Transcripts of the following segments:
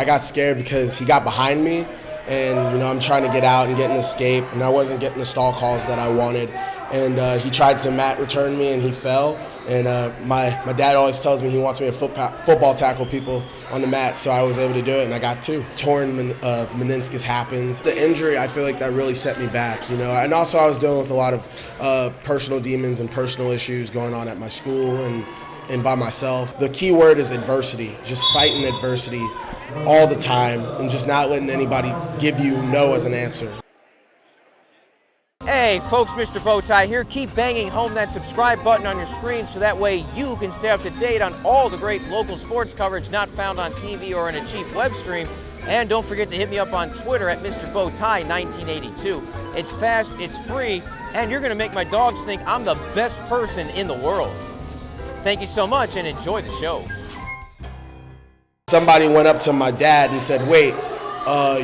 I got scared because he got behind me, and I'm trying to get out and get an escape, and I wasn't getting the stall calls that I wanted. And he tried to mat return me, and he fell. And my dad always tells me he wants me to football tackle people on the mat, so I was able to do it, and I got two. Torn meniscus happens. The injury, I feel like that really set me back, And also I was dealing with a lot of personal demons and personal issues going on at my school and by myself. The key word is adversity, just fighting adversity all the time and just not letting anybody give you no as an answer. Hey folks, Mr. Bowtie here. Keep banging home that subscribe button on your screen so that way you can stay up to date on all the great local sports coverage not found on TV or in a cheap web stream. And don't forget to hit me up on Twitter at Mr. Bowtie 1982. It's fast, it's free, and you're going to make my dogs think I'm the best person in the world. Thank you so much and enjoy the show. Somebody went up to my dad and said, wait,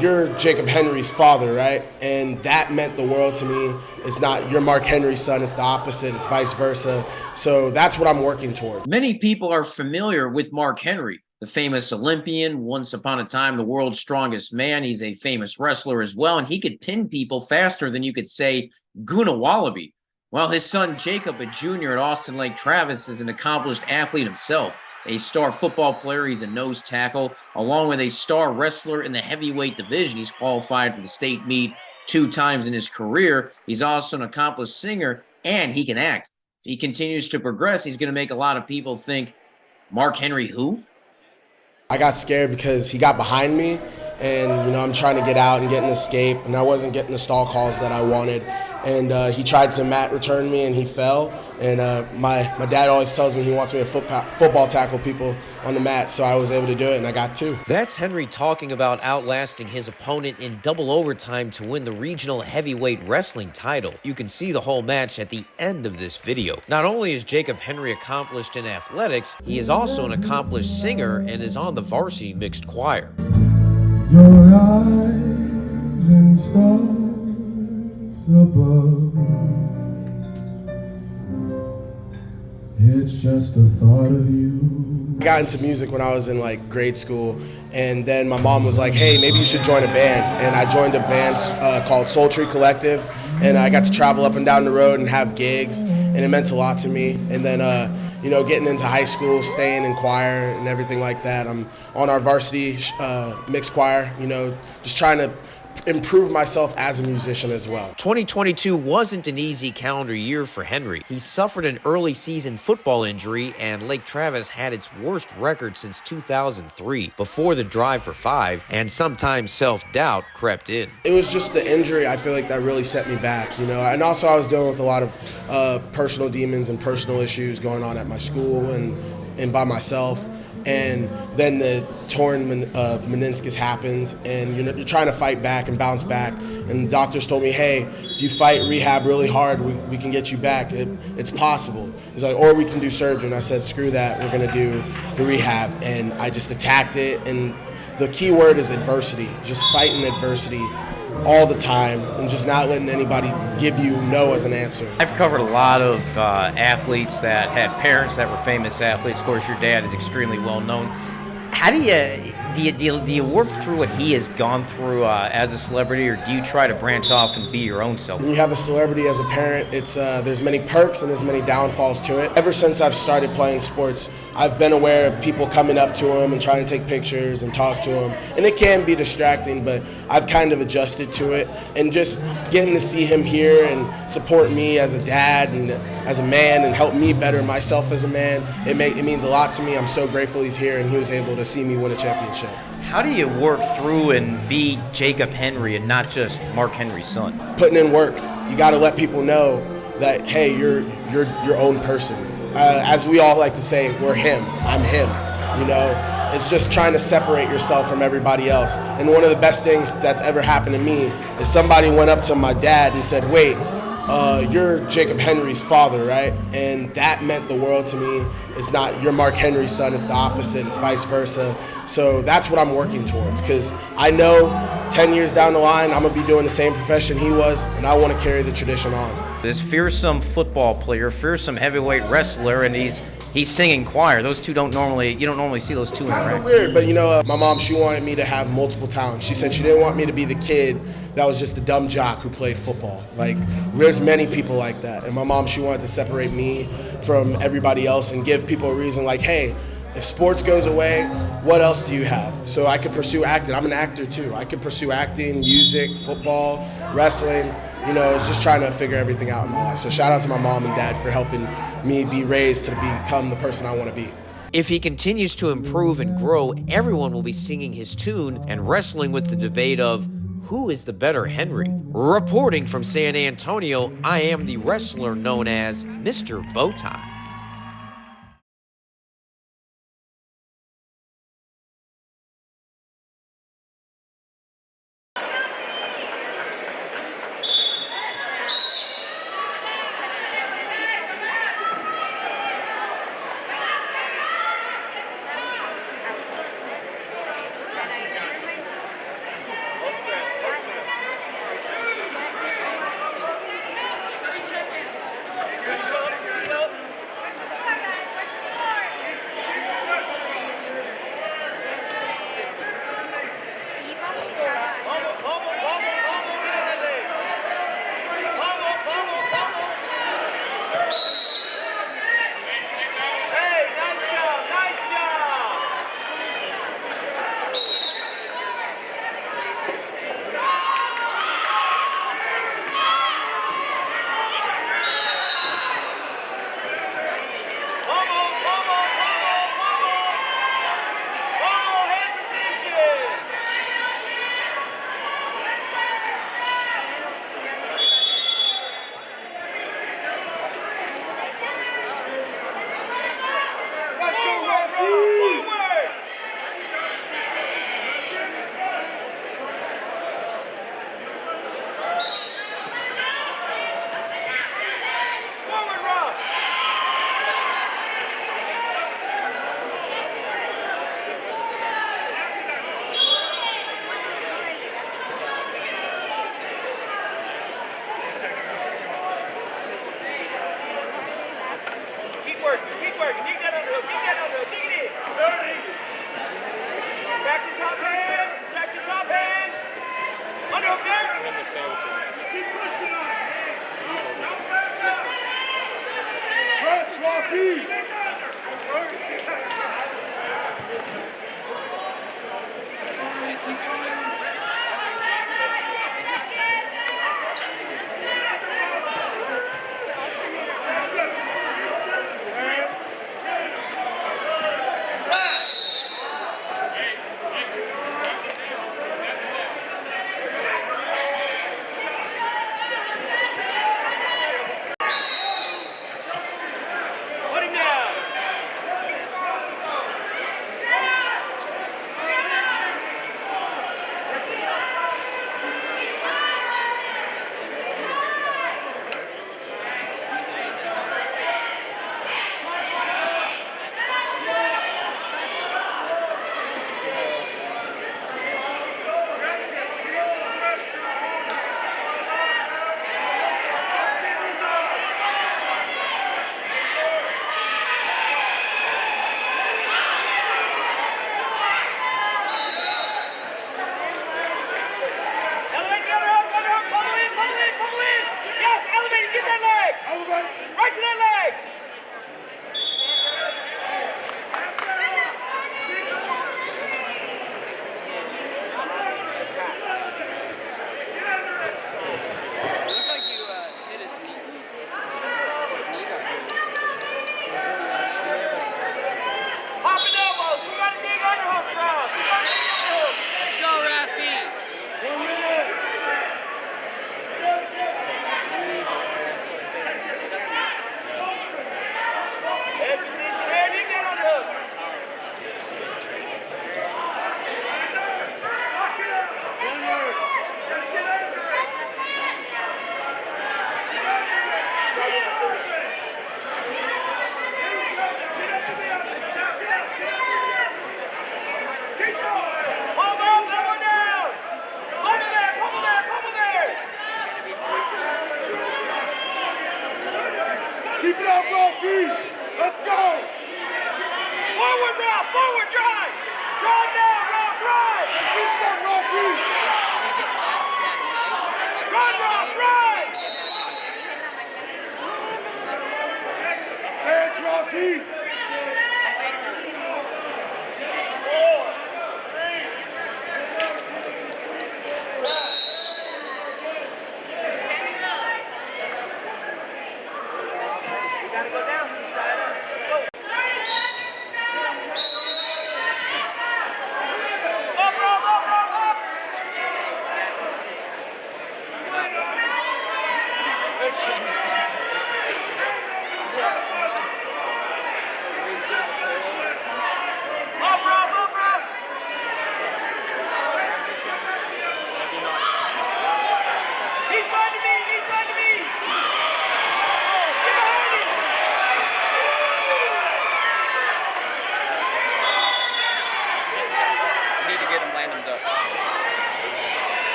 you're Jacob Henry's father, right? And that meant the world to me. It's not you're Mark Henry's son, it's the opposite, it's vice versa. So that's what I'm working towards. Many people are familiar with Mark Henry, the famous Olympian, once upon a time the world's strongest man. He's a famous wrestler as well, and he could pin people faster than you could say Guna Wallaby. Well, his son Jacob, a junior at Austin Lake Travis, is an accomplished athlete himself. A star football player, he's a nose tackle, along with a star wrestler in the heavyweight division. He's qualified for the state meet 2 times in his career. He's also an accomplished singer, and he can act. If he continues to progress, he's going to make a lot of people think, Mark Henry who? I got scared because he got behind me, and I'm trying to get out and get an escape, and I wasn't getting the stall calls that I wanted. And he tried to mat return me, and he fell. And my dad always tells me he wants me to football tackle people on the mat, so I was able to do it, and I got 2. That's Henry talking about outlasting his opponent in double overtime to win the regional heavyweight wrestling title. You can see the whole match at the end of this video. Not only is Jacob Henry accomplished in athletics, he is also an accomplished singer and is on the varsity mixed choir. Your eyes and stars above, it's just a thought of you. I got into music when I was in grade school, and then my mom was like, hey, maybe you should join a band. And I joined a band called Soul Tree Collective, and I got to travel up and down the road and have gigs, and it meant a lot to me. And then getting into high school, staying in choir and everything like that. I'm on our varsity mixed choir, just trying to improve myself as a musician as well. 2022 wasn't an easy calendar year for Henry. He suffered an early season football injury, and Lake Travis had its worst record since 2003, before the drive for 5, and sometimes self-doubt crept in. It was just the injury, I feel like, that really set me back, And also I was dealing with a lot of personal demons and personal issues going on at my school and by myself. And then the torn meniscus happens, and you're trying to fight back and bounce back. And the doctors told me, hey, if you fight rehab really hard, we can get you back. It's possible. He's like, or we can do surgery. And I said, screw that, we're gonna do the rehab. And I just attacked it, and the key word is adversity, just fighting adversity all the time and just not letting anybody give you no as an answer. I've covered a lot of athletes that had parents that were famous athletes. Of course, your dad is extremely well known. How do you work through what he has gone through as a celebrity, or do you try to branch off and be your own self? When you have a celebrity as a parent, it's there's many perks and there's many downfalls to it. Ever since I've started playing sports, I've been aware of people coming up to him and trying to take pictures and talk to him, and it can be distracting, but I've kind of adjusted to it, and just getting to see him here and support me as a dad and as a man and help me better myself as a man, it means a lot to me. I'm so grateful he's here and he was able to see me win a championship. How do you work through and be Jacob Henry and not just Mark Henry's son? Putting in work. You got to let people know that, hey, you're your own person. As we all like to say, we're him, I'm him, It's just trying to separate yourself from everybody else. And one of the best things that's ever happened to me is somebody went up to my dad and said, wait, you're Jacob Henry's father, right? And that meant the world to me. It's not you're Mark Henry's son, it's the opposite, it's vice versa. So that's what I'm working towards, because I know 10 years down the line, I'm gonna be doing the same profession he was, and I wanna carry the tradition on. This fearsome football player, fearsome heavyweight wrestler, and he's he's singing choir. Those two you don't normally see those two Kind interact. of weird, but my mom, she wanted me to have multiple talents. She said she didn't want me to be the kid that was just a dumb jock who played football. Like, there's many people like that. And my mom, she wanted to separate me from everybody else and give people a reason, like, hey, if sports goes away, what else do you have? So I could pursue acting. I'm an actor too. I could pursue acting, music, football, wrestling. It's just trying to figure everything out in my life. So shout out to my mom and dad for helping me be raised to become the person I want to be. If he continues to improve and grow, everyone will be singing his tune and wrestling with the debate of who is the better Henry. Reporting from San Antonio, I am the wrestler known as Mr. Bowtie.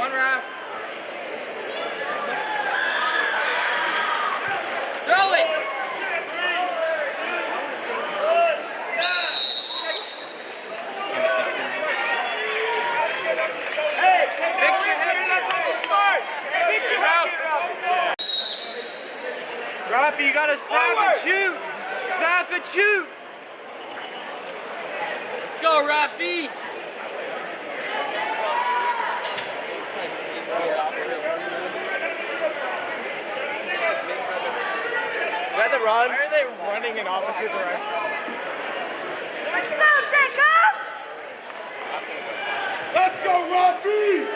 One round. Throw it! Hey, fix your head, that's also smart! Fix your head! Rafi, you gotta snap and shoot! Snap and shoot! Let's go, Rafi! Run. Why are they running in opposite directions? Let's go, Jacob! Let's go, Rafi!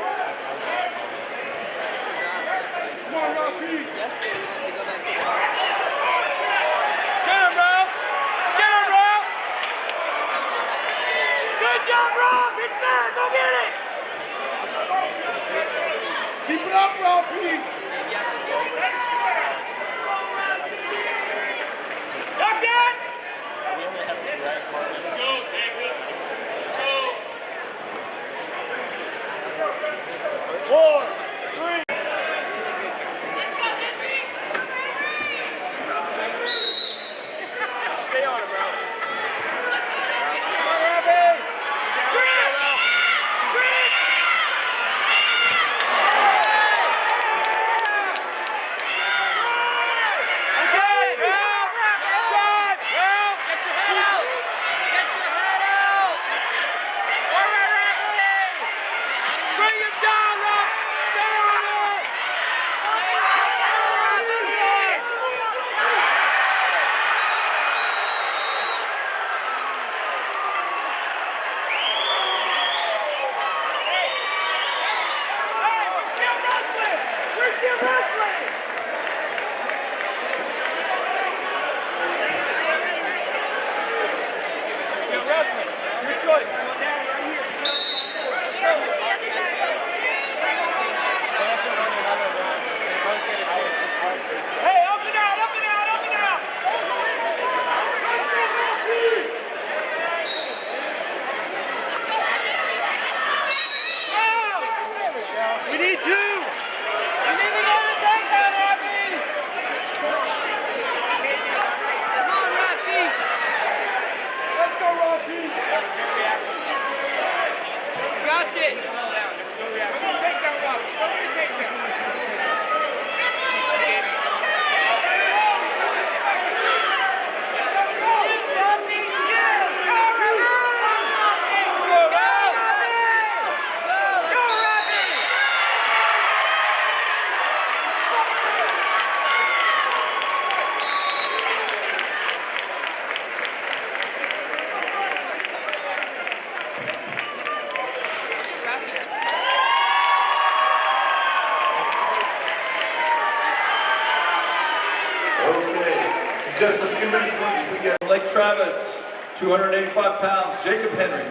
Come on, Rafi! Get him, Ralph! Get him, Ralph! Good job, Ralph! It's there! Go get it! Keep it up, Rafi! Lock that! Let's go, Jacob. Let's go. 4, 3. Stay on him, bro. Come on, Rafi. Trick! Trick! Hey, up and out, up and out, up and out! We need two! We need to get a takedown, Rafi! Come on, Rafi! Let's go, Rafi! You got this! Somebody take that, Rafi! Somebody take that! Just a few minutes once we get Lake Travis, 285 pounds, Jacob Henry.